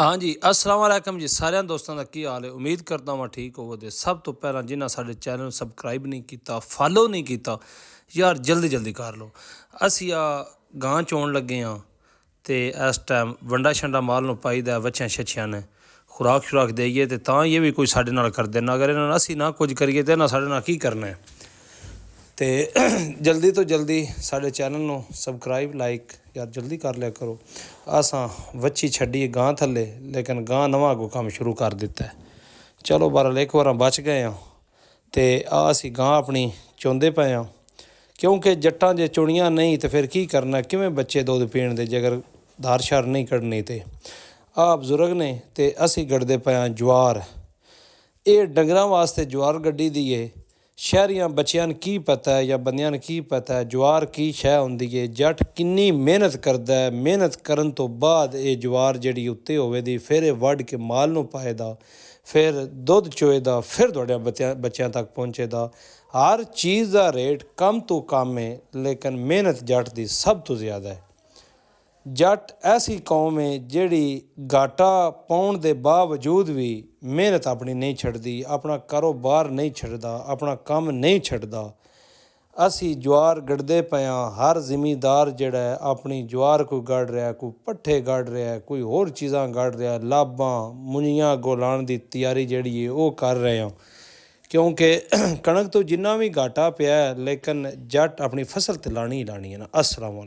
हाँ जी, अस्सलाम वालेकुम जी। सारिਆਂ ਦੋਸਤਾਂ ਦਾ ਕੀ ਹਾਲ ਹੈ। ਉਮੀਦ ਕਰਦਾ ਹਾਂ ਠੀਕ ਹੋਵੋਗੇ। ਸਭ ਤੋਂ ਪਹਿਲਾਂ ਜਿਨ੍ਹਾਂ ਸਾਡੇ ਚੈਨਲ ਨੂੰ ਸਬਸਕ੍ਰਾਈਬ ਨਹੀਂ ਕੀਤਾ, ਫਾਲੋ ਨਹੀਂ ਕੀਤਾ, ਯਾਰ ਜਲਦੀ ਜਲਦੀ ਕਰ ਲਓ। ਅਸੀਂ ਆ ਗਾਂ ਚੋਣ ਲੱਗੇ ਹਾਂ ਤੇ ਇਸ ਟਾਈਮ ਵੰਡਾ ਛੰਡਾ ਮਾਲ ਨੂੰ ਪਾਈਦਾ ਵੱਛਿਆਂ ਛੱਛਿਆਂ ਨੇ ਖੁਰਾਕ ਦੇਈਏ ਤੇ ਤਾਂ ਇਹ ਵੀ ਕੋਈ ਸਾਡੇ ਨਾਲ ਕਰਦੇ ਨਾ। ਅਗਰ ਇਹਨਾਂ ਨਾਲ ਅਸੀਂ ਨਾ ਕੁਝ ਕਰੀਏ ਤੇ ਇਹਨਾਂ ਸਾਡੇ ਨਾਲ ਕੀ ਕਰਨਾ ਹੈ। ਤੇ ਜਲਦੀ ਤੋਂ ਜਲਦੀ ਸਾਡੇ ਚੈਨਲ ਨੂੰ ਸਬਸਕ੍ਰਾਈਬ ਲਾਈਕ यार जल्दी कर लिया करो। असां वच्छी छड्डी गां थल्ले, लेकिन गां नवां अगों काम शुरू कर दिता है। चलो बहरहाल एक बार बच गए हाँ तो असी गां अपनी चुंदे पे हाँ, क्योंकि जट्टां जे चुनियां नहीं तो फिर की करना, किवें बच्चे दुध पीण दे जे अगर धार शार नहीं कढ़नी। तो आ बजुर्ग ने तो असी गढ़दे पे हाँ ज्वार। ये डंगरां वास्ते ज्वार गड्डी दी है। शहरियां बच्चियां नूं की पता है या बंदियां नूं की पता है ज्वार की शै हुंदी है। जट किन्नी मेहनत करदा है, मेहनत करन तो बाद ये ज्वार जिहड़ी उत्ते होवेदी, फिर ये वढ के माल नूं पाएदा, फिर दुध चोएदा, फिर तुहाडे बच्चियां तक पहुंचेदा। हर चीज़ दा रेट कम तो कम है, लेकिन मेहनत जट दी सब तो ज़्यादा है। जट ऐसी कौम है जिहड़ी घाटा पाउण दे बावजूद भी मेहनत अपनी नहीं छड्डदी, अपना कारोबार नहीं छड्डदा, अपना काम नहीं छड्डदा। असी ज्वार गढ़दे पे हाँ। हर जिमीदार जिहड़ा है अपनी ज्वार कोई गढ़ रहा है, कोई पट्ठे गढ़ रहा है, कोई होर चीज़ां गढ़ रहा है, लाभां मुनियां गोलाण दी तैयारी जिहड़ी है वो कर रहे हैं। क्योंकि कणक तो जिन्ना भी घाटा पिया है, लेकिन जट अपनी फसल तो लानी ही लानी है ना। अस्सलाम वालेकुम।